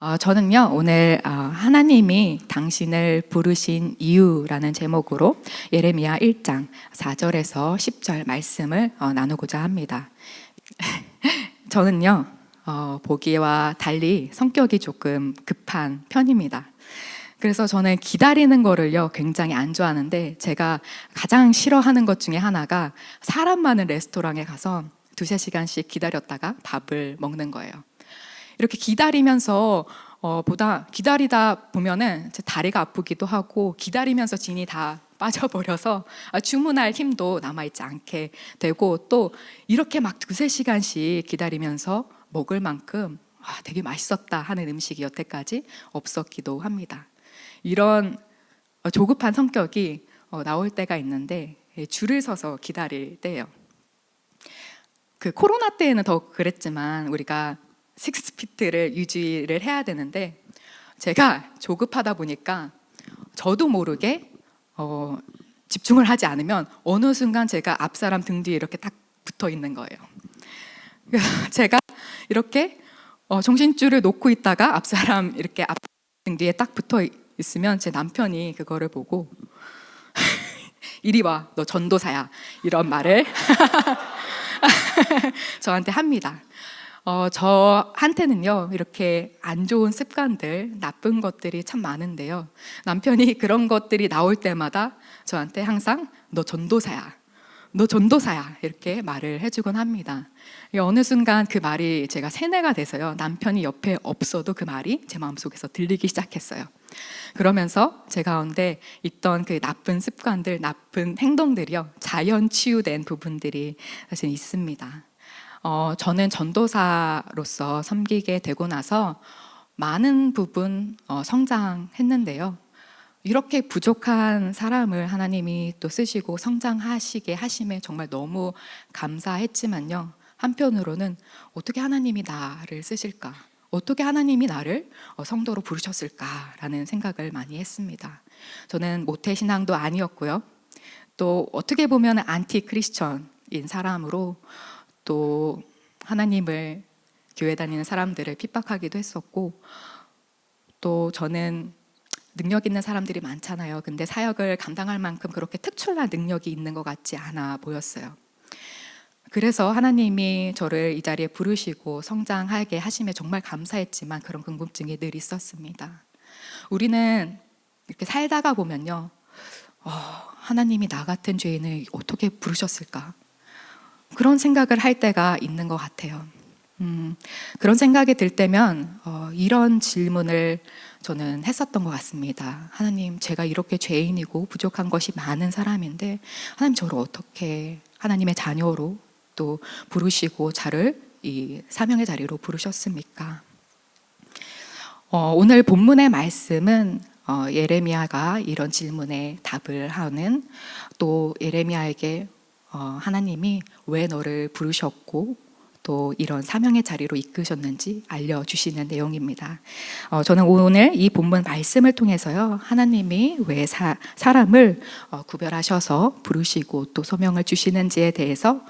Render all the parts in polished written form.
저는요, 오늘 하나님이 당신을 부르신 이유라는 제목으로 예레미야 1장 4절에서 10절 말씀을 나누고자 합니다. 저는요, 보기와 달리 성격이 조금 급한 편입니다. 그래서 저는 기다리는 거를요, 굉장히 안 좋아하는데, 제가 가장 싫어하는 것 중에 하나가 사람 많은 레스토랑에 가서 두세 시간씩 기다렸다가 밥을 먹는 거예요. 이렇게 기다리면서 기다리다 보면은 제 다리가 아프기도 하고, 기다리면서 진이 다 빠져버려서 주문할 힘도 남아있지 않게 되고, 또 이렇게 막 두세 시간씩 기다리면서 먹을 만큼 되게 맛있었다 하는 음식이 여태까지 없었기도 합니다. 이런 조급한 성격이 나올 때가 있는데, 줄을 서서 기다릴 때예요. 그 코로나 때에는 더 그랬지만 우리가 6피트를 유지를 해야 되는데, 제가 조급하다 보니까 저도 모르게 집중을 하지 않으면 어느 순간 제가 앞사람 등 뒤에 이렇게 딱 붙어 있는 거예요. 제가 이렇게 정신줄을 놓고 있다가 앞사람 이렇게 앞 등 뒤에 딱 붙어 있으면 제 남편이 그거를 보고 이리 와, 너 전도사야, 이런 말을 저한테 합니다. 저한테는요, 이렇게 안 좋은 습관들, 나쁜 것들이 참 많은데요, 남편이 그런 것들이 나올 때마다 저한테 항상 너 전도사야, 너 전도사야, 이렇게 말을 해주곤 합니다. 어느 순간 그 말이 제가 세뇌가 돼서요, 남편이 옆에 없어도 그 말이 제 마음속에서 들리기 시작했어요. 그러면서 제 가운데 있던 그 나쁜 습관들, 나쁜 행동들이요, 자연 치유된 부분들이 사실 있습니다. 저는 전도사로서 섬기게 되고 나서 많은 부분 성장했는데요, 이렇게 부족한 사람을 하나님이 또 쓰시고 성장하시게 하심에 정말 너무 감사했지만요, 한편으로는 어떻게 하나님이 나를 쓰실까, 어떻게 하나님이 나를 성도로 부르셨을까라는 생각을 많이 했습니다. 저는 모태신앙도 아니었고요, 또 어떻게 보면 안티 크리스천인 사람으로, 또 하나님을, 교회 다니는 사람들을 핍박하기도 했었고, 또 저는 능력 있는 사람들이 많잖아요. 근데 사역을 감당할 만큼 그렇게 특출난 능력이 있는 것 같지 않아 보였어요. 그래서 하나님이 저를 이 자리에 부르시고 성장하게 하심에 정말 감사했지만 그런 궁금증이 늘 있었습니다. 우리는 이렇게 살다가 보면요, 하나님이 나 같은 죄인을 어떻게 부르셨을까, 그런 생각을 할 때가 있는 것 같아요. 그런 생각이 들 때면 이런 질문을 저는 했었던 것 같습니다. 하나님, 제가 이렇게 죄인이고 부족한 것이 많은 사람인데 하나님, 저를 어떻게 하나님의 자녀로 또 부르시고 저를 이 사명의 자리로 부르셨습니까? 오늘 본문의 말씀은 예레미야가 이런 질문에 답을 하는, 또 예레미야에게 하나님이 왜 너를 부르셨고 또 이런 사명의 자리로 이끄셨는지 알려주시는 내용입니다. 저는 오늘 이 본문 말씀을 통해서요, 하나님이 왜 사람을 구별하셔서 부르시고 또 소명을 주시는지에 대해서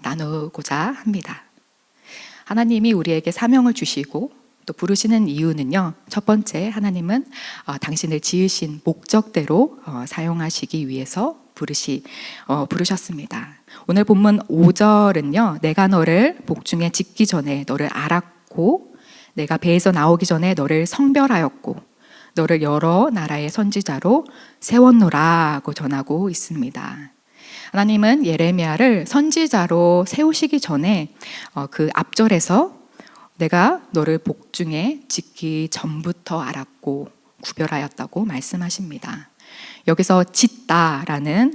나누고자 합니다. 하나님이 우리에게 사명을 주시고 또 부르시는 이유는요, 첫 번째, 하나님은 당신을 지으신 목적대로 사용하시기 위해서 부르셨습니다. 오늘 본문 5절은요, 내가 너를 복중에 짓기 전에 너를 알았고, 내가 배에서 나오기 전에 너를 성별하였고, 너를 여러 나라의 선지자로 세웠노라고 전하고 있습니다. 하나님은 예레미야를 선지자로 세우시기 전에 그 앞절에서 내가 너를 복중에 짓기 전부터 알았고 구별하였다고 말씀하십니다. 여기서 짓다라는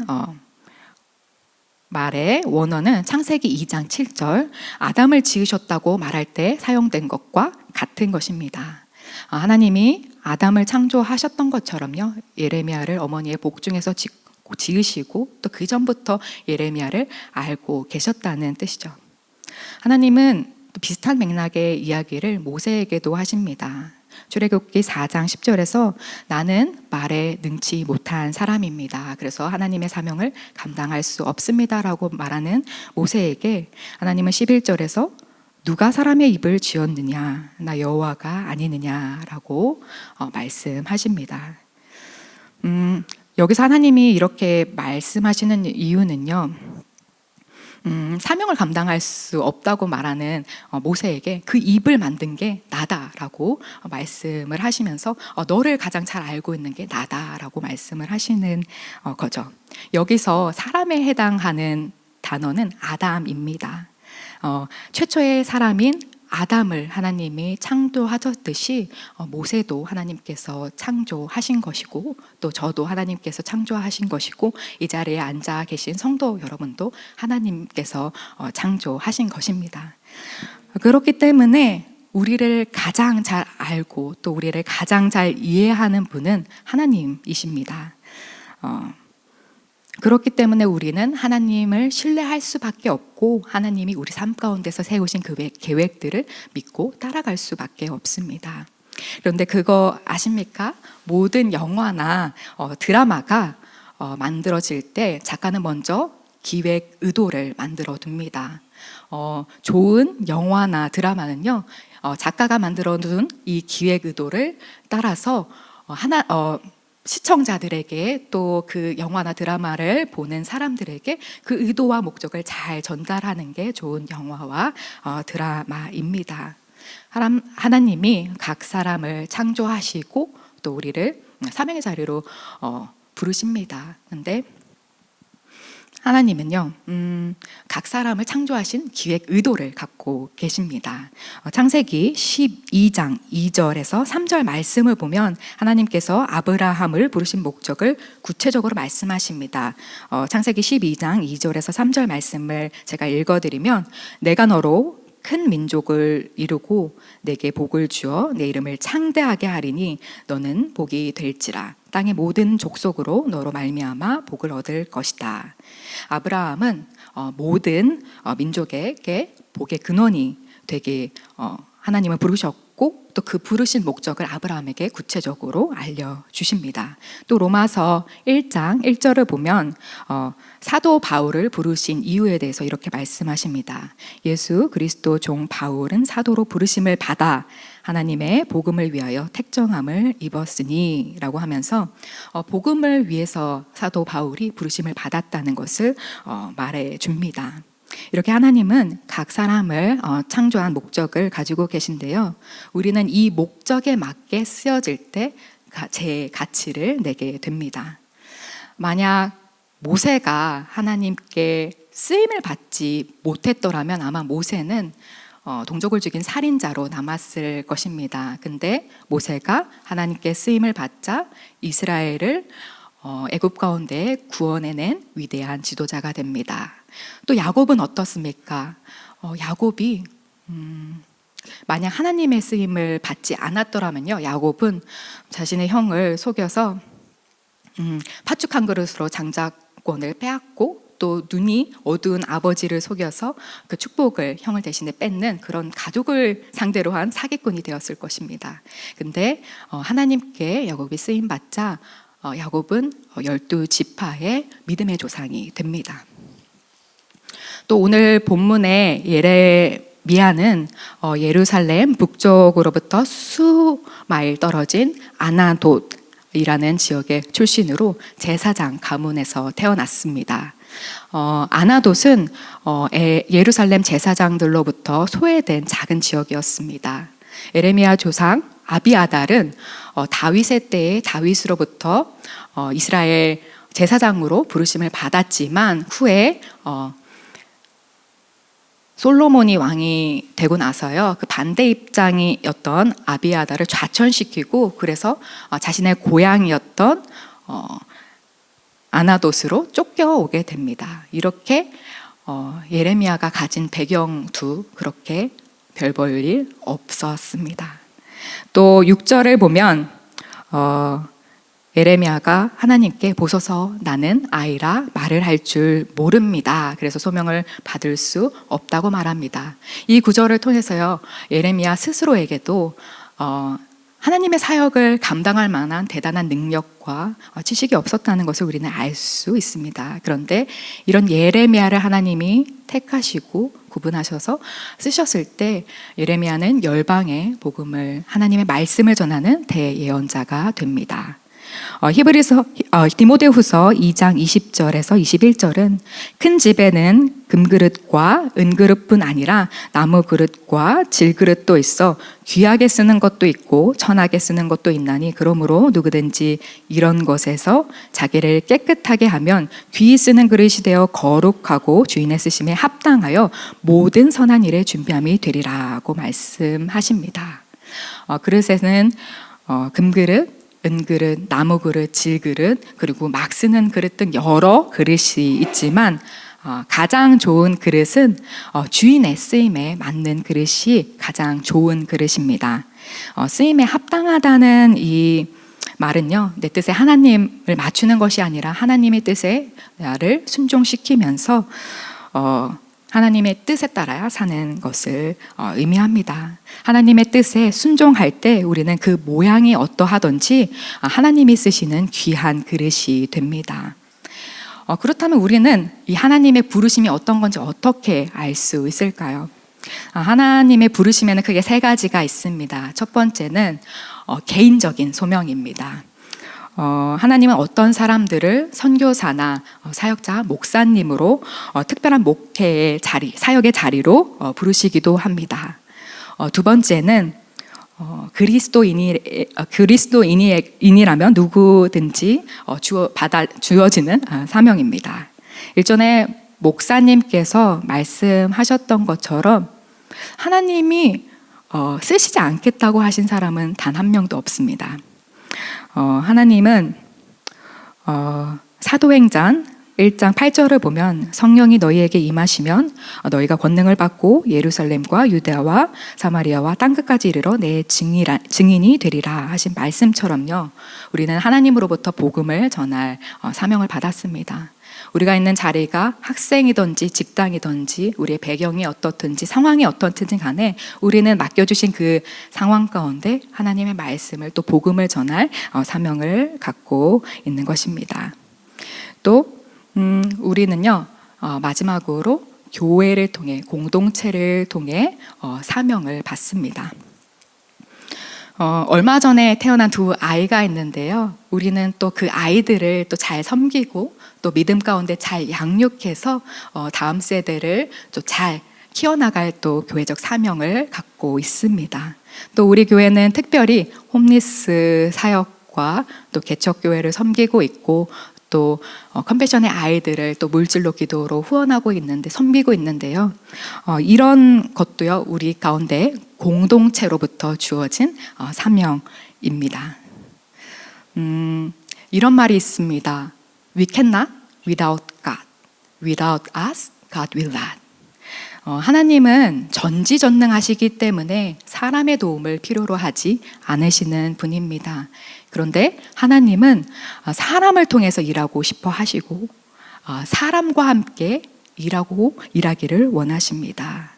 말의 원어는 창세기 2장 7절, 아담을 지으셨다고 말할 때 사용된 것과 같은 것입니다. 하나님이 아담을 창조하셨던 것처럼요, 예레미야를 어머니의 복중에서 지으시고 또 그 전부터 예레미야를 알고 계셨다는 뜻이죠. 하나님은 또 비슷한 맥락의 이야기를 모세에게도 하십니다. 출애굽기 4장 10절에서 나는 말에 능치 못한 사람입니다, 그래서 하나님의 사명을 감당할 수 없습니다 라고 말하는 모세에게 하나님은 11절에서 누가 사람의 입을 지었느냐? 나 여호와가 아니느냐라고 말씀하십니다. 여기서 하나님이 이렇게 말씀하시는 이유는요, 사명을 감당할 수 없다고 말하는 모세에게 그 입을 만든 게 나다라고 말씀을 하시면서 너를 가장 잘 알고 있는 게 나다라고 말씀을 하시는 거죠. 여기서 사람에 해당하는 단어는 아담입니다. 최초의 사람인 아담을 하나님이 창조하셨듯이 모세도 하나님께서 창조하신 것이고, 또 저도 하나님께서 창조하신 것이고, 이 자리에 앉아 계신 성도 여러분도 하나님께서 창조하신 것입니다. 그렇기 때문에 우리를 가장 잘 알고 또 우리를 가장 잘 이해하는 분은 하나님이십니다. 그렇기 때문에 우리는 하나님을 신뢰할 수밖에 없고, 하나님이 우리 삶 가운데서 세우신 그 계획들을 믿고 따라갈 수밖에 없습니다. 그런데 그거 아십니까? 모든 영화나 드라마가 만들어질 때 작가는 먼저 기획 의도를 만들어 둡니다. 좋은 영화나 드라마는요, 작가가 만들어 둔 이 기획 의도를 따라서 시청자들에게, 또 그 영화나 드라마를 보는 사람들에게 그 의도와 목적을 잘 전달하는 게 좋은 영화와 드라마입니다. 하나님이 각 사람을 창조하시고 또 우리를 사명의 자리로 부르십니다. 근데 하나님은요, 각 사람을 창조하신 기획 의도를 갖고 계십니다. 창세기 12장 2절에서 3절 말씀을 보면 하나님께서 아브라함을 부르신 목적을 구체적으로 말씀하십니다. 창세기 12장 2절에서 3절 말씀을 제가 읽어드리면, 내가 너로 큰 민족을 이루고 내게 복을 주어 내 이름을 창대하게 하리니 너는 복이 될지라. 땅의 모든 족속으로 너로 말미암아 복을 얻을 것이다. 아브라함은 모든 민족에게 복의 근원이 되게 하나님을 부르셨고, 또 그 부르신 목적을 아브라함에게 구체적으로 알려주십니다. 또 로마서 1장 1절을 보면 사도 바울을 부르신 이유에 대해서 이렇게 말씀하십니다. 예수 그리스도 종 바울은 사도로 부르심을 받아 하나님의 복음을 위하여 택정함을 입었으니 라고 하면서 복음을 위해서 사도 바울이 부르심을 받았다는 것을 말해 줍니다. 이렇게 하나님은 각 사람을 창조한 목적을 가지고 계신데요, 우리는 이 목적에 맞게 쓰여질 때 제 가치를 내게 됩니다. 만약 모세가 하나님께 쓰임을 받지 못했더라면 아마 모세는 동족을 죽인 살인자로 남았을 것입니다. 근데 모세가 하나님께 쓰임을 받자 이스라엘을 애굽 가운데 구원해낸 위대한 지도자가 됩니다. 또 야곱은 어떻습니까? 야곱이 만약 하나님의 쓰임을 받지 않았더라면요, 야곱은 자신의 형을 속여서 팥죽 한 그릇으로 장자권을 빼앗고, 또 눈이 어두운 아버지를 속여서 그 축복을 형을 대신에 뺏는 그런 가족을 상대로 한 사기꾼이 되었을 것입니다. 근데 하나님께 야곱이 쓰임 받자 야곱은 12지파의 믿음의 조상이 됩니다. 또 오늘 본문의 예레미야는 예루살렘 북쪽으로부터 수마일 떨어진 아나돗이라는 지역의 출신으로 제사장 가문에서 태어났습니다. 아나돗은 예루살렘 제사장들로부터 소외된 작은 지역이었습니다. 예레미야 조상 아비아달은 다윗의 때에 다윗으로부터 이스라엘 제사장으로 부르심을 받았지만 후에 솔로몬이 왕이 되고 나서요, 그 반대 입장이었던 아비아달을 좌천시키고, 그래서 자신의 고향이었던 아나돗으로 쫓겨오게 됩니다. 이렇게 예레미야가 가진 배경도 그렇게 별 볼 일 없었습니다. 또 6절을 보면 예레미야가 하나님께 보소서 나는 아이라 말을 할 줄 모릅니다. 그래서 소명을 받을 수 없다고 말합니다. 이 구절을 통해서요, 예레미야 스스로에게도 하나님의 사역을 감당할 만한 대단한 능력과 지식이 없었다는 것을 우리는 알 수 있습니다. 그런데 이런 예레미야를 하나님이 택하시고 구분하셔서 쓰셨을 때 예레미야는 열방의 복음을, 하나님의 말씀을 전하는 대예언자가 됩니다. 디모데후서 2장 20절에서 21절은 큰 집에는 금그릇과 은그릇뿐 아니라 나무 그릇과 질그릇도 있어 귀하게 쓰는 것도 있고 천하게 쓰는 것도 있나니 그러므로 누구든지 이런 것에서 자기를 깨끗하게 하면 귀히 쓰는 그릇이 되어 거룩하고 주인의 쓰심에 합당하여 모든 선한 일에 준비함이 되리라고 말씀하십니다. 그릇에는 금그릇, 은그릇, 나무그릇, 질그릇, 그리고 막 쓰는 그릇 등 여러 그릇이 있지만 가장 좋은 그릇은 주인의 쓰임에 맞는 그릇이 가장 좋은 그릇입니다. 쓰임에 합당하다는 이 말은요, 내 뜻에 하나님을 맞추는 것이 아니라 하나님의 뜻에 나를 순종시키면서 하나님의 뜻에 따라야 사는 것을 의미합니다. 하나님의 뜻에 순종할 때 우리는 그 모양이 어떠하든지 하나님이 쓰시는 귀한 그릇이 됩니다. 그렇다면 우리는 이 하나님의 부르심이 어떤 건지 어떻게 알 수 있을까요? 하나님의 부르심에는 크게 세 가지가 있습니다. 첫 번째는 개인적인 소명입니다. 하나님은 어떤 사람들을 선교사나 사역자, 목사님으로 특별한 목회의 자리, 사역의 자리로 부르시기도 합니다. 두 번째는 그리스도인이라면 누구든지 주어지는 사명입니다. 일전에 목사님께서 말씀하셨던 것처럼 하나님이 쓰시지 않겠다고 하신 사람은 단 한 명도 없습니다. 하나님은 사도행전 1장 8절을 보면 성령이 너희에게 임하시면 너희가 권능을 받고 예루살렘과 유대와 사마리아와 땅끝까지 이르러 내 증인이 되리라 하신 말씀처럼요, 우리는 하나님으로부터 복음을 전할 사명을 받았습니다. 우리가 있는 자리가 학생이든지 직장이든지 우리의 배경이 어떻든지 상황이 어떻든지 간에 우리는 맡겨주신 그 상황 가운데 하나님의 말씀을, 또 복음을 전할 사명을 갖고 있는 것입니다. 또 우리는요, 마지막으로 교회를 통해, 공동체를 통해 사명을 받습니다. 얼마 전에 태어난 두 아이가 있는데요, 우리는 또 그 아이들을 또 잘 섬기고 또 믿음 가운데 잘 양육해서 다음 세대를 또 잘 키워나갈 또 교회적 사명을 갖고 있습니다. 또 우리 교회는 특별히 홈리스 사역과 또 개척교회를 섬기고 있고, 또 컴패션의 아이들을 또 물질로 기도로 후원하고 있는데, 섬기고 있는데요, 이런 것도요 우리 가운데 공동체로부터 주어진 사명입니다. 이런 말이 있습니다. We cannot without God. Without us, God will not. 하나님은 전지전능하시기 때문에 사람의 도움을 필요로 하지 않으시는 분입니다. 그런데 하나님은 사람을 통해서 일하고 싶어 하시고 사람과 함께 일하기를 원하십니다.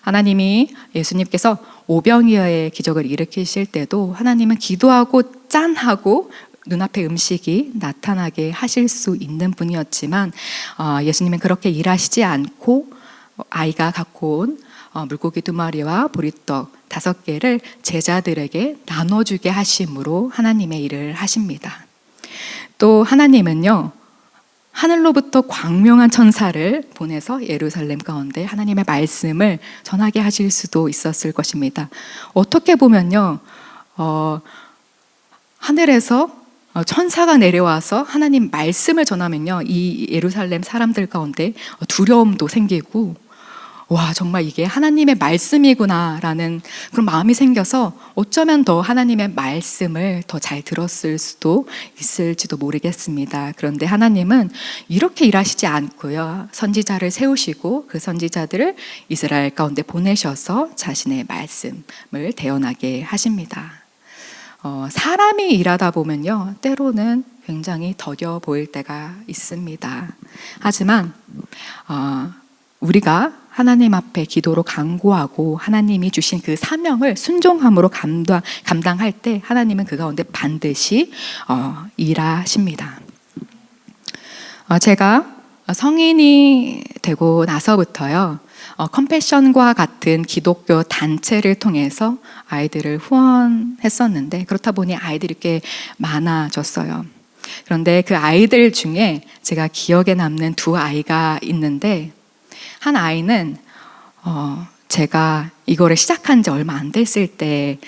하나님이, 예수님께서 오병이어의 기적을 일으키실 때도 하나님은 기도하고 짠하고 눈앞에 음식이 나타나게 하실 수 있는 분이었지만 예수님은 그렇게 일하시지 않고 아이가 갖고 온 물고기 2마리와 보리떡 5개를 제자들에게 나눠주게 하심으로 하나님의 일을 하십니다. 또 하나님은요, 하늘로부터 광명한 천사를 보내서 예루살렘 가운데 하나님의 말씀을 전하게 하실 수도 있었을 것입니다. 어떻게 보면요, 하늘에서 천사가 내려와서 하나님 말씀을 전하면요, 이 예루살렘 사람들 가운데 두려움도 생기고, 와, 정말 이게 하나님의 말씀이구나라는 그런 마음이 생겨서 어쩌면 더 하나님의 말씀을 더 잘 들었을 수도 있을지도 모르겠습니다. 그런데 하나님은 이렇게 일하시지 않고요, 선지자를 세우시고 그 선지자들을 이스라엘 가운데 보내셔서 자신의 말씀을 대언하게 하십니다. 사람이 일하다 보면요, 때로는 굉장히 더뎌 보일 때가 있습니다. 하지만 우리가 하나님 앞에 기도로 간구하고 하나님이 주신 그 사명을 순종함으로 감당할 때 하나님은 그 가운데 반드시 일하십니다. 제가 성인이 되고 나서부터요, 컴패션과 같은 기독교 단체를 통해서 아이들을 후원했었는데, 그렇다 보니 아이들이 꽤 많아졌어요. 그런데 그 아이들 중에 제가 기억에 남는 두 아이가 있는데, 한 아이는 제가 이거를 시작한 지 얼마 안 됐을 때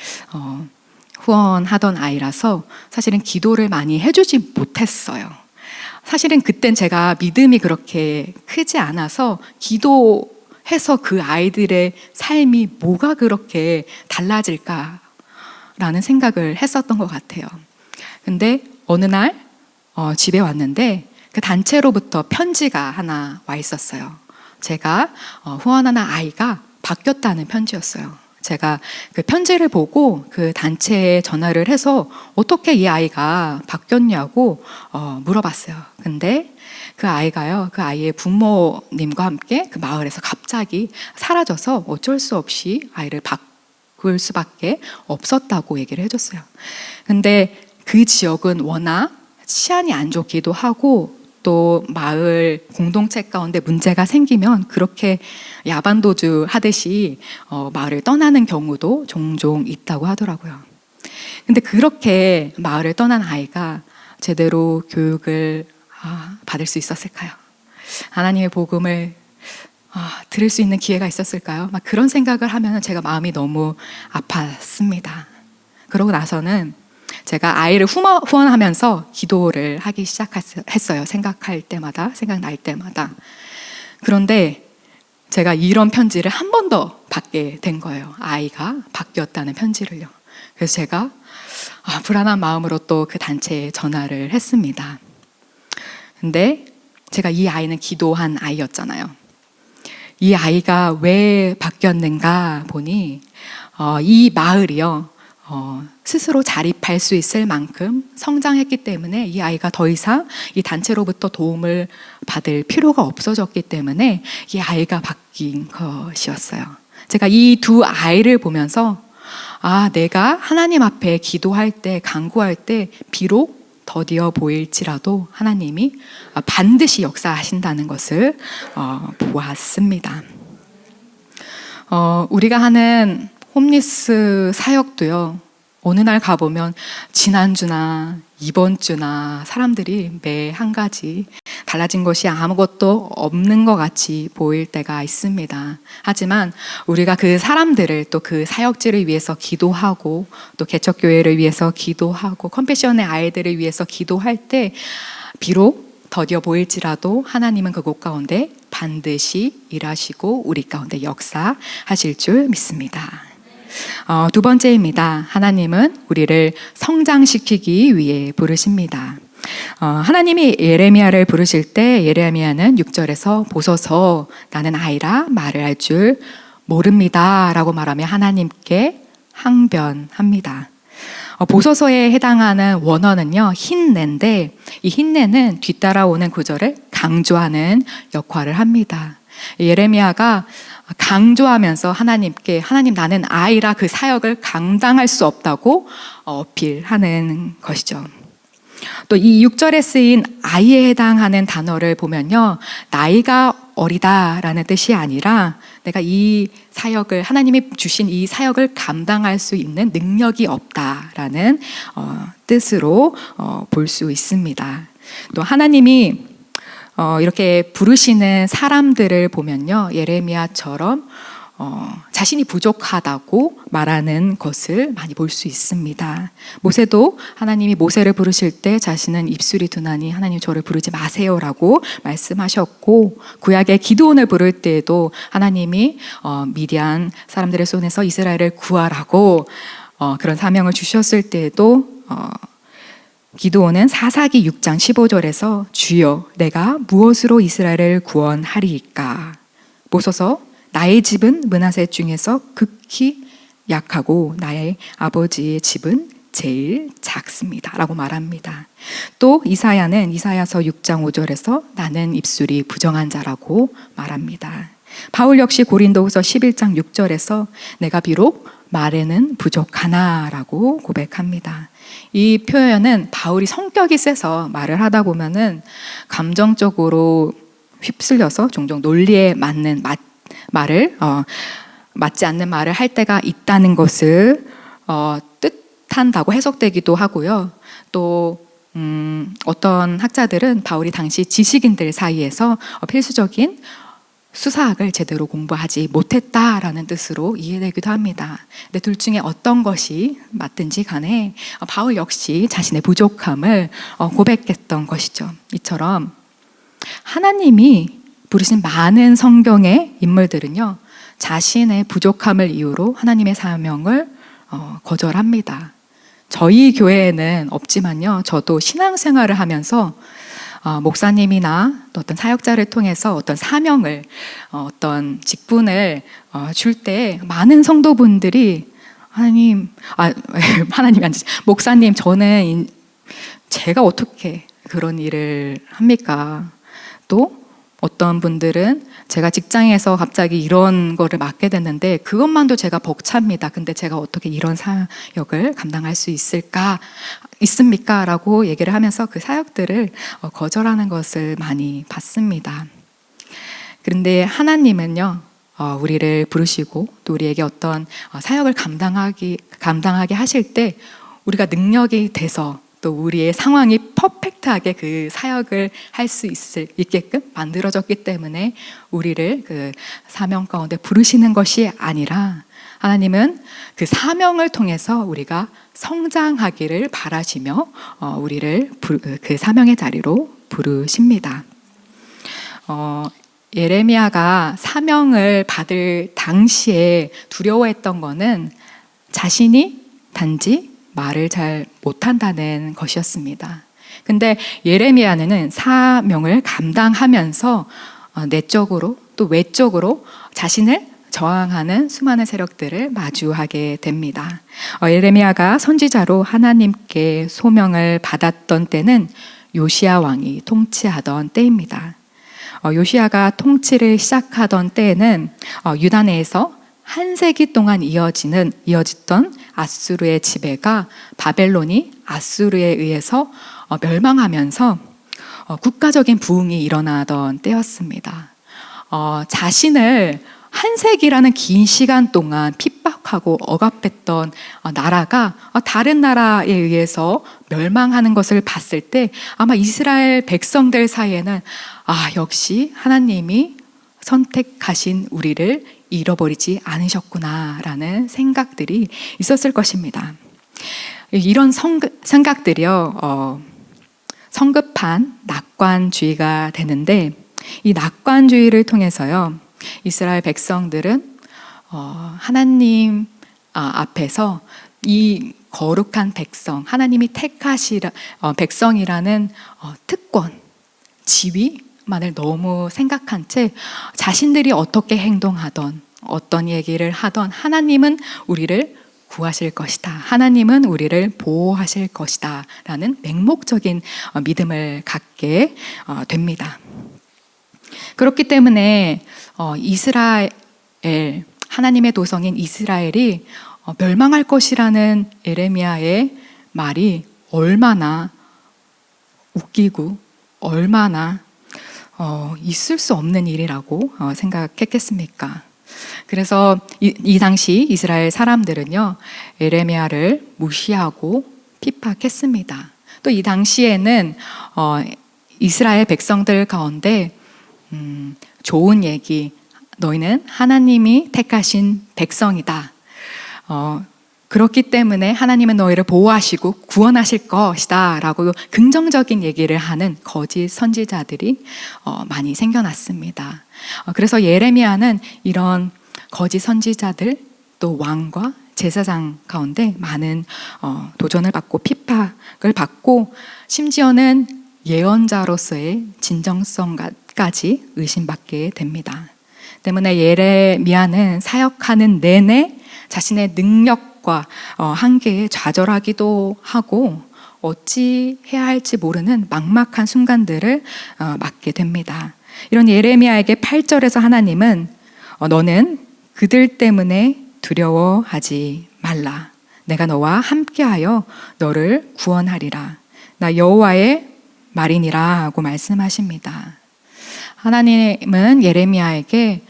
후원하던 아이라서 사실은 기도를 많이 해주지 못했어요. 사실은 그땐 제가 믿음이 그렇게 크지 않아서 기도해서 그 아이들의 삶이 뭐가 그렇게 달라질까라는 생각을 했었던 것 같아요. 근데 어느 날 집에 왔는데 그 단체로부터 편지가 하나 와 있었어요. 제가 후원하는 아이가 바뀌었다는 편지였어요. 제가 그 편지를 보고 그 단체에 전화를 해서 어떻게 이 아이가 바뀌었냐고 물어봤어요. 근데 그 아이가요, 그 아이의 부모님과 함께 그 마을에서 갑자기 사라져서 어쩔 수 없이 아이를 바꿀 수밖에 없었다고 얘기를 해줬어요. 근데 그 지역은 워낙 치안이 안 좋기도 하고 또 마을 공동체 가운데 문제가 생기면 그렇게 야반도주 하듯이 마을을 떠나는 경우도 종종 있다고 하더라고요. 근데 그렇게 마을을 떠난 아이가 제대로 교육을 받을 수 있었을까요? 하나님의 복음을 들을 수 있는 기회가 있었을까요? 막 그런 생각을 하면 제가 마음이 너무 아팠습니다. 그러고 나서는 제가 아이를 후원하면서 기도를 하기 시작했어요. 생각날 때마다. 그런데 제가 이런 편지를 한 번 더 받게 된 거예요. 아이가 바뀌었다는 편지를요. 그래서 제가 불안한 마음으로 또 그 단체에 전화를 했습니다. 근데 제가 이 아이는 기도한 아이였잖아요. 이 아이가 왜 바뀌었는가 보니 이 마을이요, 스스로 자립할 수 있을 만큼 성장했기 때문에 이 아이가 더 이상 이 단체로부터 도움을 받을 필요가 없어졌기 때문에 이 아이가 바뀐 것이었어요. 제가 이 두 아이를 보면서 내가 하나님 앞에 기도할 때, 간구할 때 비록 더디어 보일지라도 하나님이 반드시 역사하신다는 것을 보았습니다. 우리가 하는 홈리스 사역도요, 어느 날 가보면 지난주나 이번 주나 사람들이 매 한 가지 달라진 것이 아무것도 없는 것 같이 보일 때가 있습니다. 하지만 우리가 그 사람들을 또 그 사역지를 위해서 기도하고 또 개척교회를 위해서 기도하고 컴패션의 아이들을 위해서 기도할 때 비록 더디어 보일지라도 하나님은 그곳 가운데 반드시 일하시고 우리 가운데 역사하실 줄 믿습니다. 두 번째입니다. 하나님은 우리를 성장시키기 위해 부르십니다. 하나님이 예레미야를 부르실 때 예레미야는 6절에서 보소서 나는 아이라 말을 할 줄 모릅니다 라고 말하며 하나님께 항변합니다. 보소서에 해당하는 원어는요, 흰내인데 이 흰내는 뒤따라오는 구절을 강조하는 역할을 합니다. 예레미야가 강조하면서 하나님께 하나님 나는 아이라 그 사역을 감당할 수 없다고 어필하는 것이죠. 또 이 6절에 쓰인 아이에 해당하는 단어를 보면요, 나이가 어리다라는 뜻이 아니라 내가 이 사역을 하나님이 주신 이 사역을 감당할 수 있는 능력이 없다라는 뜻으로 볼 수 있습니다. 또 하나님이 이렇게 부르시는 사람들을 보면요, 예레미야처럼 자신이 부족하다고 말하는 것을 많이 볼 수 있습니다. 모세도 하나님이 모세를 부르실 때 자신은 입술이 둔하니 하나님 저를 부르지 마세요라고 말씀하셨고, 구약의 기드온을 부를 때에도 하나님이 미디안 사람들의 손에서 이스라엘을 구하라고 그런 사명을 주셨을 때에도 기드온은 사사기 6장 15절에서 주여 내가 무엇으로 이스라엘을 구원하리이까, 보소서 나의 집은 므낫세 중에서 극히 약하고 나의 아버지의 집은 제일 작습니다 라고 말합니다. 또 이사야는 이사야서 6장 5절에서 나는 입술이 부정한 자라고 말합니다. 바울 역시 고린도후서 11장 6절에서 내가 비록 말에는 부족하나라고 고백합니다. 이 표현은 바울이 성격이 세서 말을 하다 보면은 감정적으로 휩쓸려서 종종 논리에 맞는 맞지 않는 말을 할 때가 있다는 것을 뜻한다고 해석되기도 하고요. 또 어떤 학자들은 바울이 당시 지식인들 사이에서 필수적인 수사학을 제대로 공부하지 못했다라는 뜻으로 이해되기도 합니다. 근데 둘 중에 어떤 것이 맞든지 간에 바울 역시 자신의 부족함을 고백했던 것이죠. 이처럼 하나님이 부르신 많은 성경의 인물들은요, 자신의 부족함을 이유로 하나님의 사명을 거절합니다. 저희 교회에는 없지만요, 저도 신앙생활을 하면서 목사님이나 또 어떤 사역자를 통해서 어떤 사명을, 어떤 직분을 줄 때 많은 성도분들이 하나님이 아니지, 목사님, 제가 어떻게 그런 일을 합니까? 또 어떤 분들은 제가 직장에서 갑자기 이런 거를 맡게 됐는데 그것만도 제가 벅찹니다. 근데 제가 어떻게 이런 사역을 감당할 수 있습니까? 라고 얘기를 하면서 그 사역들을 거절하는 것을 많이 봤습니다. 그런데 하나님은요, 우리를 부르시고 또 우리에게 어떤 사역을 감당하게 하실 때 우리가 능력이 돼서 또 우리의 상황이 퍼펙트하게 그 사역을 할 수 있게끔 만들어졌기 때문에 우리를 그 사명 가운데 부르시는 것이 아니라 하나님은 그 사명을 통해서 우리가 성장하기를 바라시며 우리를 그 사명의 자리로 부르십니다. 예레미야가 사명을 받을 당시에 두려워했던 것은 자신이 단지 말을 잘 못한다는 것이었습니다. 근데 예레미야는 사명을 감당하면서 내적으로 또 외적으로 자신을 저항하는 수많은 세력들을 마주하게 됩니다. 예레미야가 선지자로 하나님께 소명을 받았던 때는 요시야 왕이 통치하던 때입니다. 요시야가 통치를 시작하던 때에는 유다 내에서 한 세기 동안 이어지던 아수르의 지배가 바벨론이 아수르에 의해서 멸망하면서 국가적인 부흥이 일어나던 때였습니다. 자신을 한 세기라는 긴 시간 동안 핍박하고 억압했던 나라가 다른 나라에 의해서 멸망하는 것을 봤을 때 아마 이스라엘 백성들 사이에는 역시 하나님이 선택하신 우리를 잃어버리지 않으셨구나라는 생각들이 있었을 것입니다. 이런 생각들이요, 성급한 낙관주의가 되는데, 이 낙관주의를 통해서요, 이스라엘 백성들은 하나님 앞에서 이 거룩한 백성, 하나님이 택하신 백성이라는 특권, 지위만을 너무 생각한 채 자신들이 어떻게 행동하던 어떤 얘기를 하던 하나님은 우리를 구하실 것이다, 하나님은 우리를 보호하실 것이다 라는 맹목적인 믿음을 갖게 됩니다. 그렇기 때문에 하나님의 도성인 이스라엘이 멸망할 것이라는 예레미야의 말이 얼마나 웃기고 얼마나 있을 수 없는 일이라고 생각했겠습니까? 그래서 이 당시 이스라엘 사람들은요, 예레미야를 무시하고 핍박했습니다. 또 이 당시에는 이스라엘 백성들 가운데 좋은 얘기, 너희는 하나님이 택하신 백성이다, 그렇기 때문에 하나님은 너희를 보호하시고 구원하실 것이다 라고 긍정적인 얘기를 하는 거짓 선지자들이 많이 생겨났습니다. 그래서 예레미야는 이런 거짓 선지자들, 또 왕과 제사장 가운데 많은 도전을 받고 핍박을 받고, 심지어는 예언자로서의 진정성까지 의심받게 됩니다. 때문에 예레미야는 사역하는 내내 자신의 능력과 한계에 좌절하기도 하고 어찌 해야 할지 모르는 막막한 순간들을 맞게 됩니다. 이런 예레미야에게 8절에서 하나님은 너는 그들 때문에 두려워하지 말라. 내가 너와 함께하여 너를 구원하리라. 나 여호와의 말이니라 고 말씀하십니다. 하나님은 예레미야에게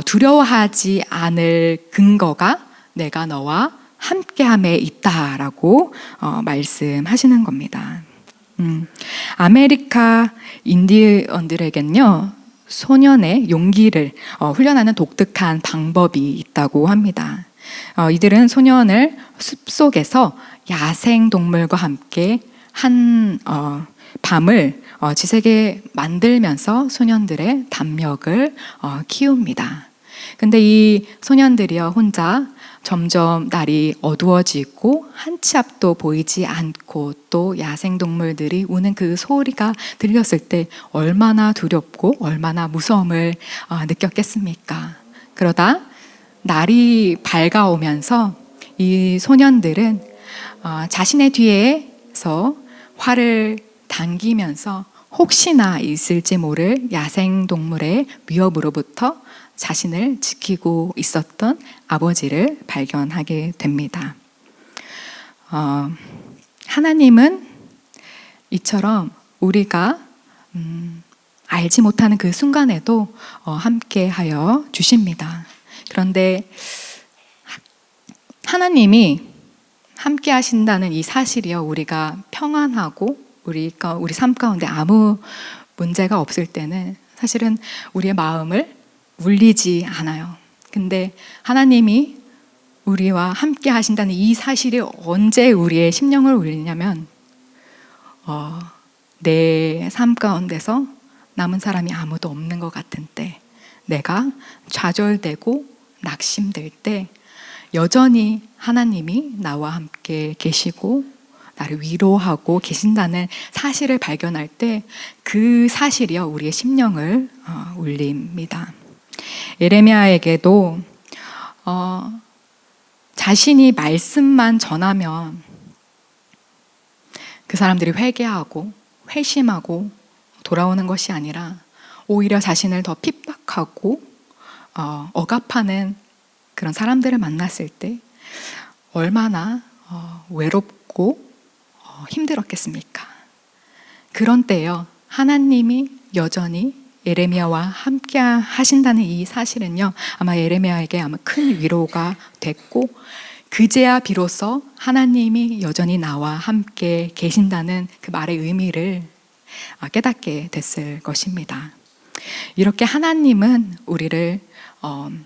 두려워하지 않을 근거가 내가 너와 함께함에 있다라고 말씀하시는 겁니다. 아메리카 인디언들에겐요, 소년의 용기를 훈련하는 독특한 방법이 있다고 합니다. 이들은 소년을 숲속에서 야생 동물과 함께 한 밤을 지새게 만들면서 소년들의 담력을 키웁니다. 근데 이 소년들이요, 혼자 점점 날이 어두워지고 한 치 앞도 보이지 않고 또 야생동물들이 우는 그 소리가 들렸을 때 얼마나 두렵고 얼마나 무서움을 느꼈겠습니까? 그러다 날이 밝아오면서 이 소년들은 자신의 뒤에서 활을 당기면서 혹시나 있을지 모를 야생동물의 위협으로부터 자신을 지키고 있었던 아버지를 발견하게 됩니다. 하나님은 이처럼 우리가 알지 못하는 그 순간에도 함께하여 주십니다. 그런데 하나님이 함께 하신다는 이 사실이요, 우리가 평안하고 우리 삶 가운데 아무 문제가 없을 때는 사실은 우리의 마음을 울리지 않아요. 근데 하나님이 우리와 함께 하신다는 이 사실이 언제 우리의 심령을 울리냐면 내 삶 가운데서 남은 사람이 아무도 없는 것 같은 때, 내가 좌절되고 낙심될 때 여전히 하나님이 나와 함께 계시고 나를 위로하고 계신다는 사실을 발견할 때 그 사실이요, 우리의 심령을 울립니다. 예레미야에게도 자신이 말씀만 전하면 그 사람들이 회개하고 회심하고 돌아오는 것이 아니라 오히려 자신을 더 핍박하고 억압하는 그런 사람들을 만났을 때 얼마나 외롭고 힘들었겠습니까? 그런 때요, 하나님이 여전히 예레미야와 함께 하신다는 이 사실은요, 아마 예레미야에게 아마 큰 위로가 됐고, 그제야 비로소 하나님이 여전히 나와 함께 계신다는 그 말의 의미를 깨닫게 됐을 것입니다. 이렇게 하나님은 우리를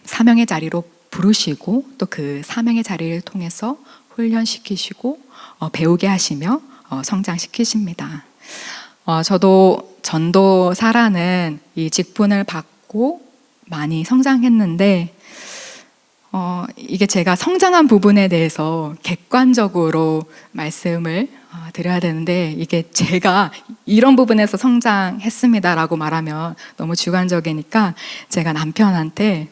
사명의 자리로 부르시고 또 그 사명의 자리를 통해서 훈련시키시고 배우게 하시며 성장시키십니다. 저도 전도사라는 이 직분을 받고 많이 성장했는데 이게 제가 성장한 부분에 대해서 객관적으로 말씀을 드려야 되는데, 이게 제가 이런 부분에서 성장했습니다라고 말하면 너무 주관적이니까 제가 남편한테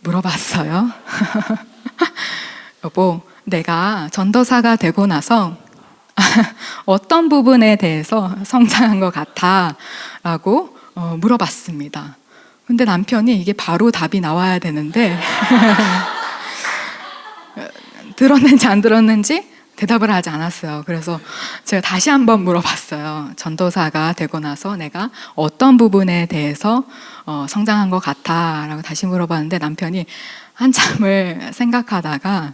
물어봤어요. 여보, 내가 전도사가 되고 나서 어떤 부분에 대해서 성장한 것 같아? 라고 물어봤습니다. 근데 남편이 이게 바로 답이 나와야 되는데 들었는지 안 들었는지 대답을 하지 않았어요. 그래서 제가 다시 한번 물어봤어요. 전도사가 되고 나서 내가 어떤 부분에 대해서 성장한 것 같아? 라고 다시 물어봤는데 남편이 한참을 생각하다가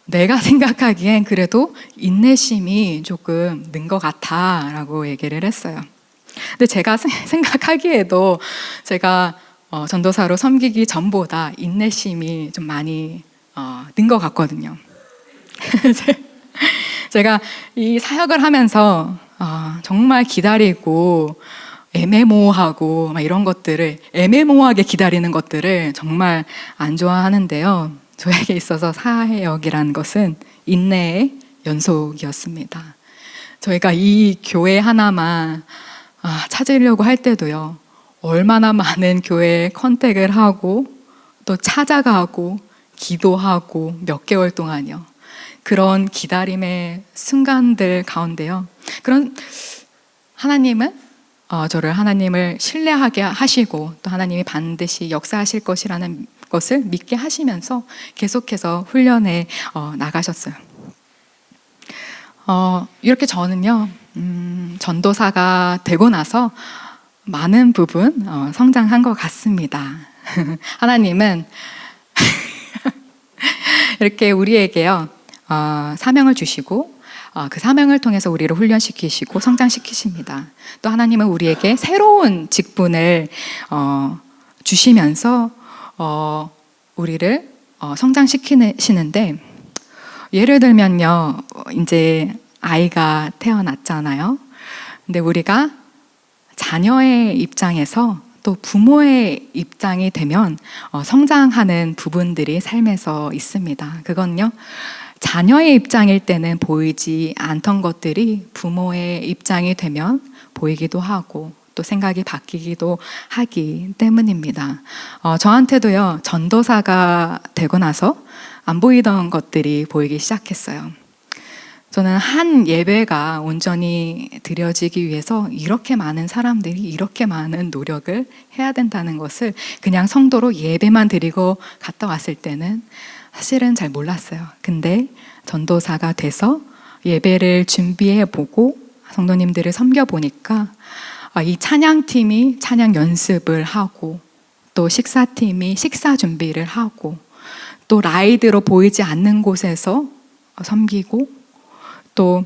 내가 생각하기엔 그래도 인내심이 조금 는 것 같아 라고 얘기를 했어요. 근데 제가 생각하기에도 제가 전도사로 섬기기 전보다 인내심이 좀 많이 는 것 같거든요. 제가 이 사역을 하면서 정말 기다리고 애매모호하고 막 이런 것들을, 애매모호하게 기다리는 것들을 정말 안 좋아하는데요, 저에게 있어서 사역이라는 것은 인내의 연속이었습니다. 저희가 이 교회 하나만 찾으려고 할 때도요, 얼마나 많은 교회에 컨택을 하고 또 찾아가고 기도하고 몇 개월 동안요, 그런 기다림의 순간들 가운데요, 그런 하나님은 저를 하나님을 신뢰하게 하시고 또 하나님이 반드시 역사하실 것이라는 것을 믿게 하시면서 계속해서 훈련에 나가셨어요. 이렇게 저는요, 전도사가 되고 나서 많은 부분 성장한 것 같습니다. 하나님은 이렇게 우리에게요, 사명을 주시고 그 사명을 통해서 우리를 훈련시키시고 성장시키십니다. 또 하나님은 우리에게 새로운 직분을 주시면서 우리를 성장시키시는데, 예를 들면요, 이제 아이가 태어났잖아요. 근데 우리가 자녀의 입장에서 또 부모의 입장이 되면 성장하는 부분들이 삶에서 있습니다. 그건요, 자녀의 입장일 때는 보이지 않던 것들이 부모의 입장이 되면 보이기도 하고 또 생각이 바뀌기도 하기 때문입니다. 저한테도요, 전도사가 되고 나서 안 보이던 것들이 보이기 시작했어요. 저는 한 예배가 온전히 드려지기 위해서 이렇게 많은 사람들이 이렇게 많은 노력을 해야 된다는 것을 그냥 성도로 예배만 드리고 갔다 왔을 때는 사실은 잘 몰랐어요. 근데 전도사가 돼서 예배를 준비해 보고 성도님들을 섬겨 보니까 이 찬양팀이 찬양 연습을 하고 또 식사팀이 식사 준비를 하고 또 라이드로 보이지 않는 곳에서 섬기고 또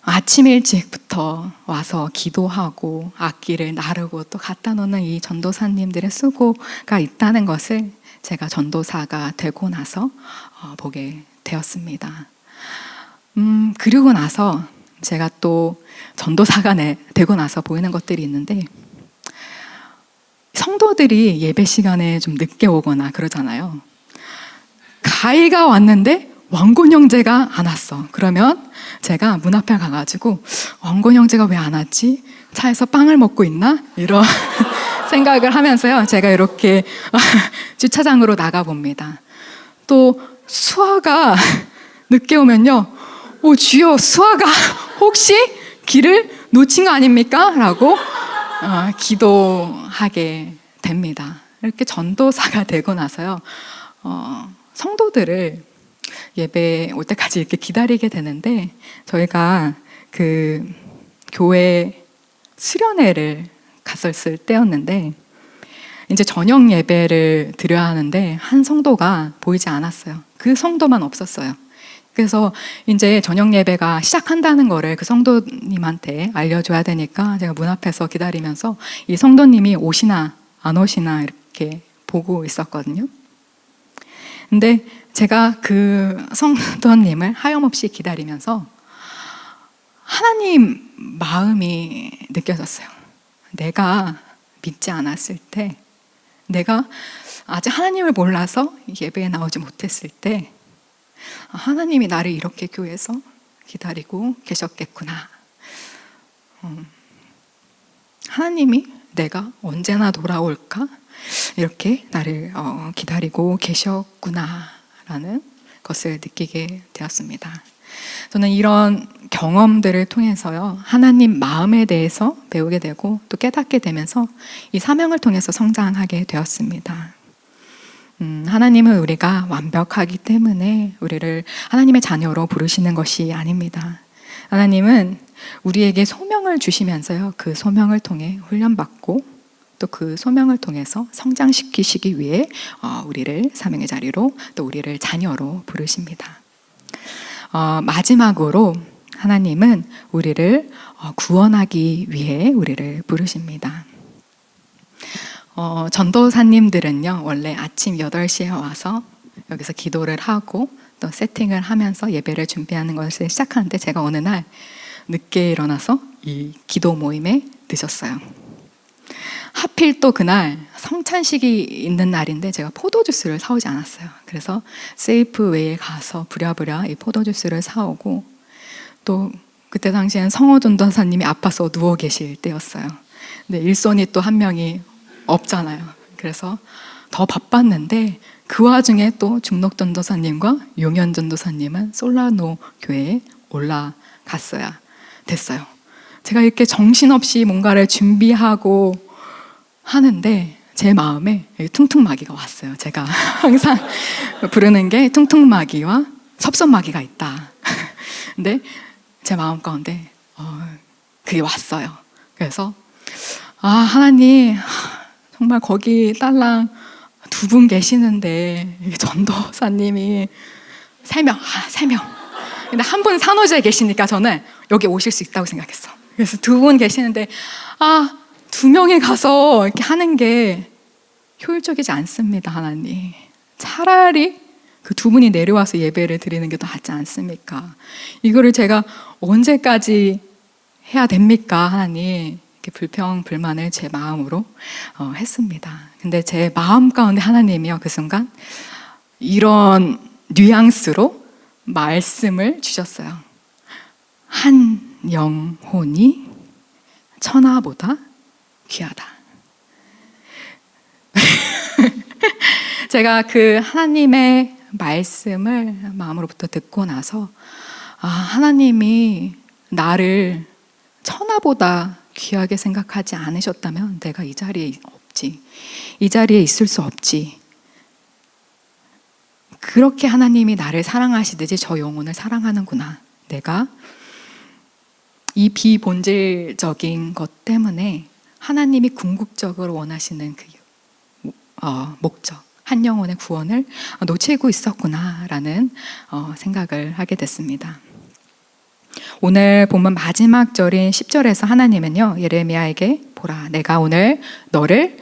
아침 일찍부터 와서 기도하고 악기를 나르고 또 갖다 놓는 이 전도사님들의 수고가 있다는 것을 제가 전도사가 되고 나서 보게 되었습니다. 그리고 나서 제가 또 전도사가 되고 나서 보이는 것들이 있는데, 성도들이 예배 시간에 좀 늦게 오거나 그러잖아요. 가이가 왔는데 왕곤 형제가 안 왔어. 그러면 제가 문 앞에 가가지고 왕곤 형제가 왜 안 왔지? 차에서 빵을 먹고 있나? 이런 생각을 하면서요, 제가 이렇게 주차장으로 나가봅니다. 또 수아가 늦게 오면요, 주여, 수아가 혹시 길을 놓친 거 아닙니까? 라고 기도하게 됩니다. 이렇게 전도사가 되고 나서요, 성도들을 예배 올 때까지 이렇게 기다리게 되는데, 저희가 그 교회 수련회를 갔었을 때였는데, 이제 저녁 예배를 드려야 하는데 한 성도가 보이지 않았어요. 그 성도만 없었어요. 그래서 이제 저녁 예배가 시작한다는 거를 그 성도님한테 알려줘야 되니까 제가 문 앞에서 기다리면서 이 성도님이 오시나 안 오시나 이렇게 보고 있었거든요. 근데 제가 그 성도님을 하염없이 기다리면서 하나님 마음이 느껴졌어요. 내가 믿지 않았을 때, 내가 아직 하나님을 몰라서 예배에 나오지 못했을 때 하나님이 나를 이렇게 교회에서 기다리고 계셨겠구나. 하나님이 내가 언제나 돌아올까? 이렇게 나를 기다리고 계셨구나라는 것을 느끼게 되었습니다. 저는 이런 경험들을 통해서요, 하나님 마음에 대해서 배우게 되고 또 깨닫게 되면서 이 사명을 통해서 성장하게 되었습니다. 하나님은 우리가 완벽하기 때문에 우리를 하나님의 자녀로 부르시는 것이 아닙니다. 하나님은 우리에게 소명을 주시면서요, 그 소명을 통해 훈련받고 또 그 소명을 통해서 성장시키시기 위해 우리를 사명의 자리로 또 우리를 자녀로 부르십니다. 마지막으로 하나님은 우리를 구원하기 위해 우리를 부르십니다. 전도사님들은요, 원래 아침 8시에 와서 여기서 기도를 하고 또 세팅을 하면서 예배를 준비하는 것을 시작하는데, 제가 어느 날 늦게 일어나서 이 기도 모임에 늦었어요. 하필 또 그날 성찬식이 있는 날인데 제가 포도주스를 사오지 않았어요. 그래서 세이프웨이에 가서 부랴부랴 이 포도주스를 사오고, 또 그때 당시엔 성호 전도사님이 아파서 누워 계실 때였어요. 근데 일손이 또 한 명이 없잖아요. 그래서 더 바빴는데 그 와중에 또 중록 전도사님과 용현 전도사님은 솔라노 교회에 올라갔어야 됐어요. 제가 이렇게 정신없이 뭔가를 준비하고 하는데 제 마음에 퉁퉁마기가 왔어요. 제가 항상 부르는 게 퉁퉁마기와 섭섭마기가 있다. 근데 제 마음 가운데 그게 왔어요. 그래서 하나님, 정말 거기 딸랑 2분 계시는데 전도사님이 3명. 근데 한 분 산호지에 계시니까 저는 여기 오실 수 있다고 생각했어. 그래서 2분 계시는데 2명이 가서 이렇게 하는 게 효율적이지 않습니다. 하나님, 차라리 그 2분이 내려와서 예배를 드리는 게 더 낫지 않습니까? 이거를 제가 언제까지 해야 됩니까? 하나님, 이렇게 불평불만을 제 마음으로 했습니다. 근데 제 마음 가운데 하나님이요, 그 순간 이런 뉘앙스로 말씀을 주셨어요. 한 영혼이 천하보다 귀하다. 제가 그 하나님의 말씀을 마음으로부터 듣고 나서 하나님이 나를 천하보다 귀하게 생각하지 않으셨다면 내가 이 자리에 없지, 이 자리에 있을 수 없지. 그렇게 하나님이 나를 사랑하시듯이 저 영혼을 사랑하는구나. 내가 이 비본질적인 것 때문에 하나님이 궁극적으로 원하시는 그 목적, 한 영혼의 구원을 놓치고 있었구나라는 생각을 하게 됐습니다. 오늘 본문 마지막 절인 10절에서 하나님은요, 예레미야에게 보라, 내가 오늘 너를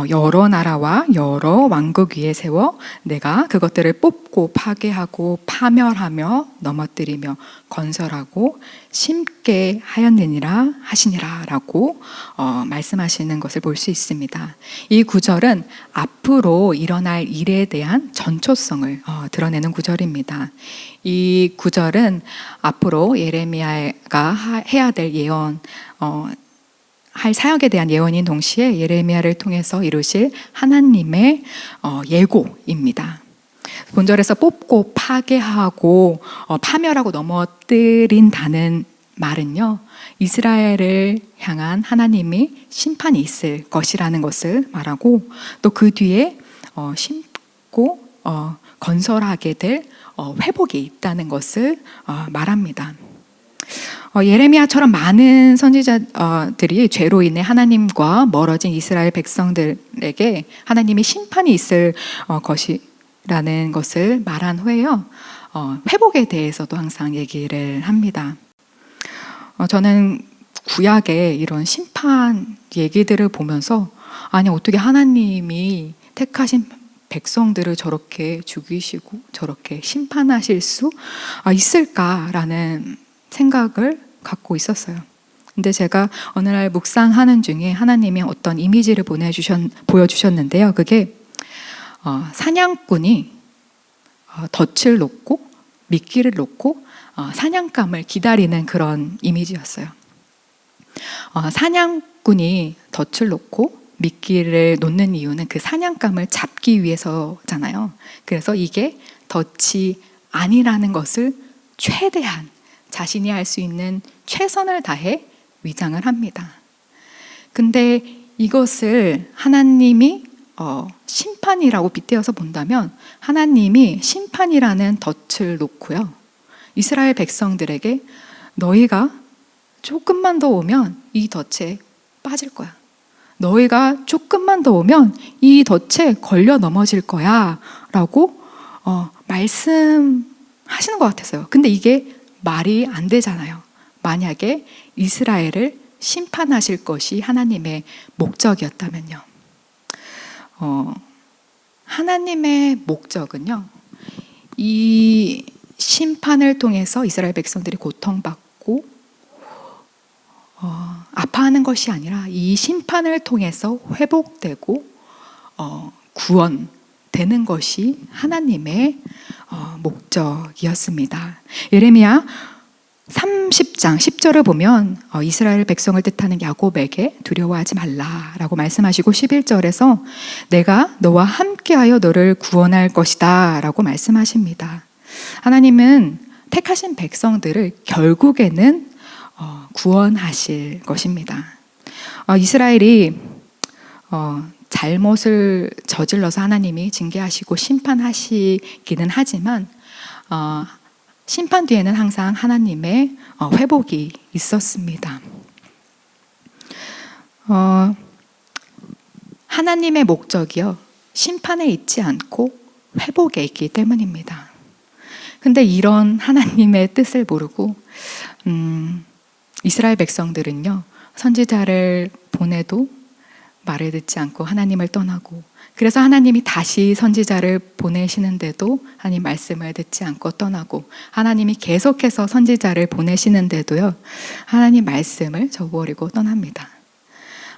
여러 나라와 여러 왕국 위에 세워 내가 그것들을 뽑고 파괴하고 파멸하며 넘어뜨리며 건설하고 심게 하였느니라 하시니라 라고 말씀하시는 것을 볼 수 있습니다. 이 구절은 앞으로 일어날 일에 대한 전초성을 드러내는 구절입니다. 이 구절은 앞으로 예레미야가 해야 될 예언, 할 사역에 대한 예언인 동시에 예레미야를 통해서 이루실 하나님의 예고입니다. 본절에서 뽑고 파괴하고 파멸하고 넘어뜨린다는 말은요, 이스라엘을 향한 하나님이 심판이 있을 것이라는 것을 말하고, 또 그 뒤에 심고 건설하게 될 회복이 있다는 것을 말합니다. 예레미야처럼 많은 선지자들이 죄로 인해 하나님과 멀어진 이스라엘 백성들에게 하나님이 심판이 있을 것이라는 것을 말한 후에요, 회복에 대해서도 항상 얘기를 합니다. 저는 구약의 이런 심판 얘기들을 보면서 아니, 어떻게 하나님이 택하신 백성들을 저렇게 죽이시고 저렇게 심판하실 수 있을까라는 생각을 갖고 있었어요. 근데 제가 어느 날 묵상하는 중에 하나님이 어떤 이미지를 보여주셨는데요. 그게 사냥꾼이 덫을 놓고 미끼를 놓고 사냥감을 기다리는 그런 이미지였어요. 사냥꾼이 덫을 놓고 미끼를 놓는 이유는 그 사냥감을 잡기 위해서잖아요. 그래서 이게 덫이 아니라는 것을 최대한 자신이 할 수 있는 최선을 다해 위장을 합니다. 근데 이것을 하나님이 심판이라고 빗대어서 본다면 하나님이 심판이라는 덫을 놓고요, 이스라엘 백성들에게 너희가 조금만 더 오면 이 덫에 빠질 거야. 너희가 조금만 더 오면 이 덫에 걸려 넘어질 거야 라고 말씀하시는 것 같았어요. 근데 이게 말이 안 되잖아요. 만약에 이스라엘을 심판하실 것이 하나님의 목적이었다면요. 하나님의 목적은요, 이 심판을 통해서 이스라엘 백성들이 고통받고 아파하는 것이 아니라 이 심판을 통해서 회복되고 구원되는 것이 하나님의 목적이었습니다. 예레미야 30장 10절을 보면 이스라엘 백성을 뜻하는 야곱에게 두려워하지 말라라고 말씀하시고 11절에서 내가 너와 함께하여 너를 구원할 것이다 라고 말씀하십니다. 하나님은 택하신 백성들을 결국에는 구원하실 것입니다. 이스라엘이 잘못을 저질러서 하나님이 징계하시고 심판하시기는 하지만 심판 뒤에는 항상 하나님의 회복이 있었습니다. 하나님의 목적이요, 심판에 있지 않고 회복에 있기 때문입니다. 근데 이런 하나님의 뜻을 모르고 이스라엘 백성들은요, 선지자를 보내도 말을 듣지 않고 하나님을 떠나고, 그래서 하나님이 다시 선지자를 보내시는데도 하나님 말씀을 듣지 않고 떠나고, 하나님이 계속해서 선지자를 보내시는데도요, 하나님 말씀을 저버리고 떠납니다.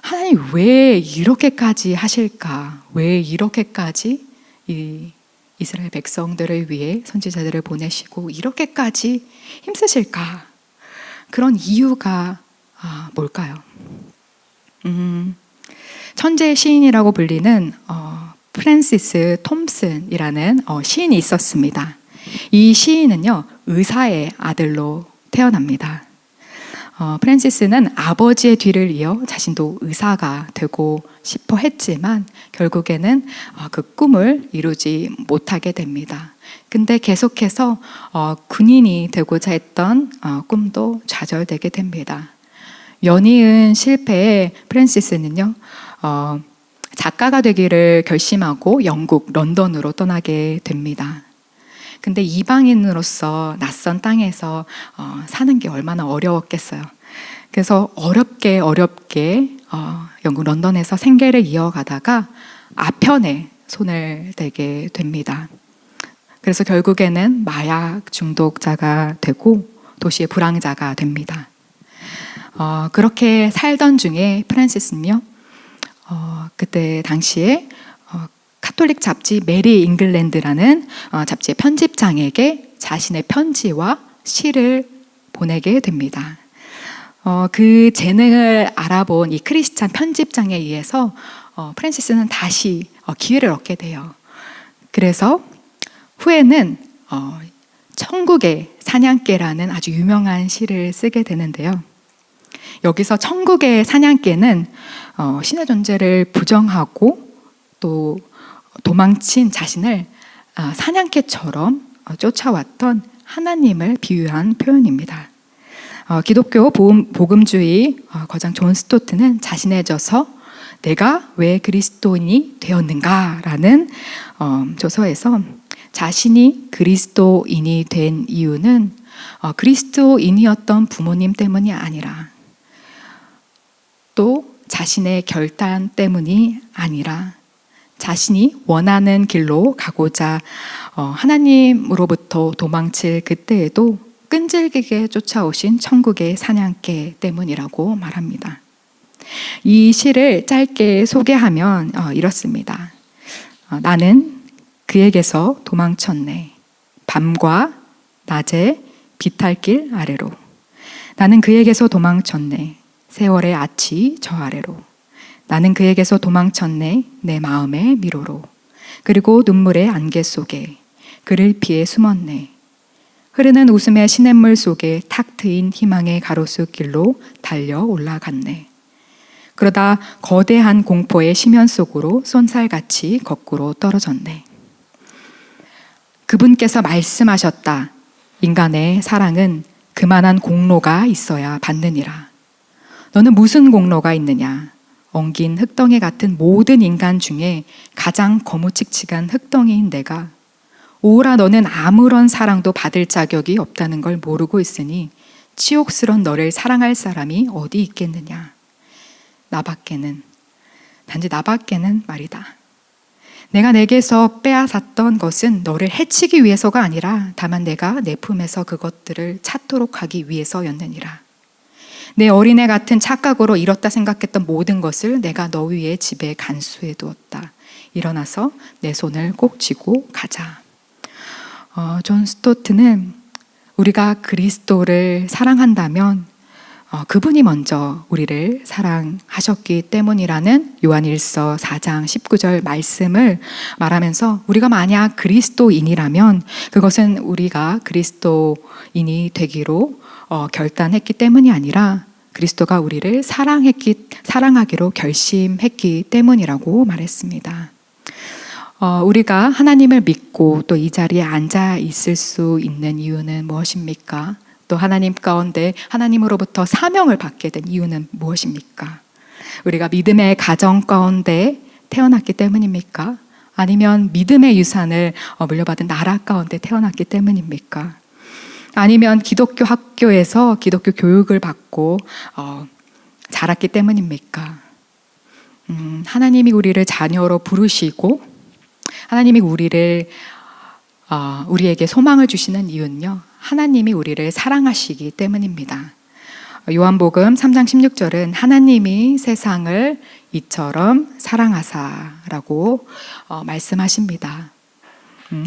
하나님 왜 이렇게까지 하실까? 왜 이렇게까지 이 이스라엘 백성들을 위해 선지자들을 보내시고 이렇게까지 힘쓰실까? 그런 이유가 뭘까요? 천재 시인이라고 불리는 프랜시스 톰슨이라는 시인이 있었습니다. 이 시인은요, 의사의 아들로 태어납니다. 프랜시스는 아버지의 뒤를 이어 자신도 의사가 되고 싶어 했지만 결국에는 그 꿈을 이루지 못하게 됩니다. 근데 계속해서 군인이 되고자 했던 꿈도 좌절되게 됩니다. 연이은 실패에 프랜시스는요, 작가가 되기를 결심하고 영국 런던으로 떠나게 됩니다. 근데 이방인으로서 낯선 땅에서 사는 게 얼마나 어려웠겠어요. 그래서 어렵게 영국 런던에서 생계를 이어가다가 아편에 손을 대게 됩니다. 그래서 결국에는 마약 중독자가 되고 도시의 불황자가 됩니다. 그렇게 살던 중에 프랜시스는요, 그때 당시에 카톨릭 잡지 메리 잉글랜드라는 잡지의 편집장에게 자신의 편지와 시를 보내게 됩니다. 그 재능을 알아본 이 크리스찬 편집장에 의해서 프랜시스는 다시 기회를 얻게 돼요. 그래서 후에는 천국의 사냥개라는 아주 유명한 시를 쓰게 되는데요. 여기서 천국의 사냥개는 신의 존재를 부정하고 또 도망친 자신을 사냥개처럼 쫓아왔던 하나님을 비유한 표현입니다. 기독교 복음주의 거장 존 스토트는 자신해져서 내가 왜 그리스도인이 되었는가라는 조서에서 자신이 그리스도인이 된 이유는 그리스도인이었던 부모님 때문이 아니라 또 자신의 결단 때문이 아니라 자신이 원하는 길로 가고자 하나님으로부터 도망칠 그때에도 끈질기게 쫓아오신 천국의 사냥개 때문이라고 말합니다. 이 시를 짧게 소개하면 이렇습니다. 나는 그에게서 도망쳤네. 밤과 낮에 비탈길 아래로. 나는 그에게서 도망쳤네. 세월의 아치 저 아래로. 나는 그에게서 도망쳤네. 내 마음의 미로로. 그리고 눈물의 안개 속에 그를 피해 숨었네. 흐르는 웃음의 시냇물 속에 탁 트인 희망의 가로수길로 달려 올라갔네. 그러다 거대한 공포의 심연 속으로 쏜살같이 거꾸로 떨어졌네. 그분께서 말씀하셨다. 인간의 사랑은 그만한 공로가 있어야 받느니라. 너는 무슨 공로가 있느냐? 엉긴 흙덩이 같은 모든 인간 중에 가장 거무칙칙한 흙덩이인 내가 오라 너는 아무런 사랑도 받을 자격이 없다는 걸 모르고 있으니 치욕스런 너를 사랑할 사람이 어디 있겠느냐? 단지 나밖에는 말이다. 내가 내게서 빼앗았던 것은 너를 해치기 위해서가 아니라 다만 내가 내 품에서 그것들을 찾도록 하기 위해서였느니라. 내 어린애 같은 착각으로 잃었다 생각했던 모든 것을 내가 너 위에 집에 간수해 두었다. 일어나서 내 손을 꼭 쥐고 가자. 존 스토트는 우리가 그리스도를 사랑한다면 그분이 먼저 우리를 사랑하셨기 때문이라는 요한일서 4장 19절 말씀을 말하면서 우리가 만약 그리스도인이라면 그것은 우리가 그리스도인이 되기로 결단했기 때문이 아니라 그리스도가 우리를 사랑하기로 결심했기 때문이라고 말했습니다. 우리가 하나님을 믿고 또 이 자리에 앉아 있을 수 있는 이유는 무엇입니까? 또 하나님 가운데 하나님으로부터 사명을 받게 된 이유는 무엇입니까? 우리가 믿음의 가정 가운데 태어났기 때문입니까? 아니면 믿음의 유산을 물려받은 나라 가운데 태어났기 때문입니까? 아니면 기독교 학교에서 기독교 교육을 받고 자랐기 때문입니까? 하나님이 우리를 자녀로 부르시고 하나님이 우리에게 소망을 주시는 이유는요, 하나님이 우리를 사랑하시기 때문입니다. 요한복음 3장 16절은 하나님이 세상을 이처럼 사랑하사라고 말씀하십니다.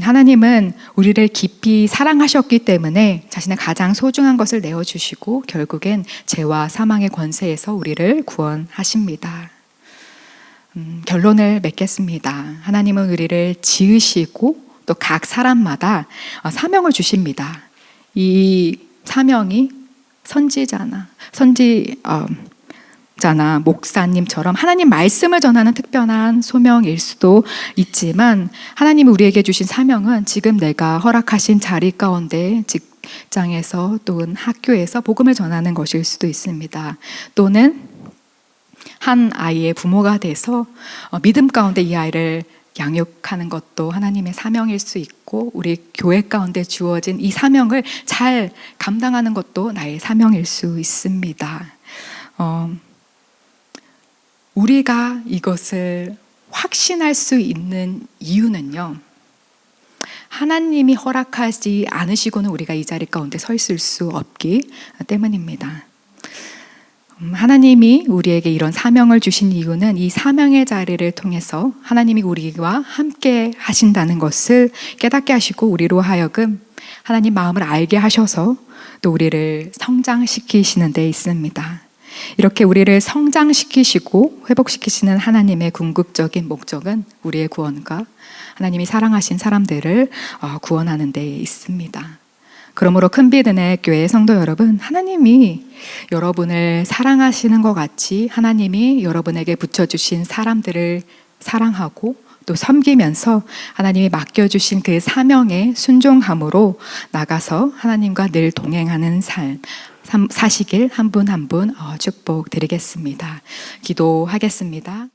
하나님은 우리를 깊이 사랑하셨기 때문에 자신의 가장 소중한 것을 내어주시고 결국엔 죄와 사망의 권세에서 우리를 구원하십니다. 결론을 맺겠습니다. 하나님은 우리를 지으시고 또 각 사람마다 사명을 주십니다. 이 사명이 선지자나 목사님처럼 하나님 말씀을 전하는 특별한 소명일 수도 있지만, 하나님이 우리에게 주신 사명은 지금 내가 허락하신 자리 가운데 직장에서 또는 학교에서 복음을 전하는 것일 수도 있습니다. 또는 한 아이의 부모가 돼서 믿음 가운데 이 아이를 양육하는 것도 하나님의 사명일 수 있고, 우리 교회 가운데 주어진 이 사명을 잘 감당하는 것도 나의 사명일 수 있습니다. 우리가 이것을 확신할 수 있는 이유는요, 하나님이 허락하지 않으시고는 우리가 이 자리 가운데 서 있을 수 없기 때문입니다. 하나님이 우리에게 이런 사명을 주신 이유는 이 사명의 자리를 통해서 하나님이 우리와 함께 하신다는 것을 깨닫게 하시고, 우리로 하여금 하나님 마음을 알게 하셔서 또 우리를 성장시키시는 데 있습니다. 이렇게 우리를 성장시키시고 회복시키시는 하나님의 궁극적인 목적은 우리의 구원과 하나님이 사랑하신 사람들을 구원하는 데 있습니다. 그러므로 큰비드네 교회 성도 여러분, 하나님이 여러분을 사랑하시는 것 같이 하나님이 여러분에게 붙여주신 사람들을 사랑하고 또 섬기면서 하나님이 맡겨주신 그 사명에 순종함으로 나가서 하나님과 늘 동행하는 삶 사시길 한 분 한 분 축복드리겠습니다. 기도하겠습니다.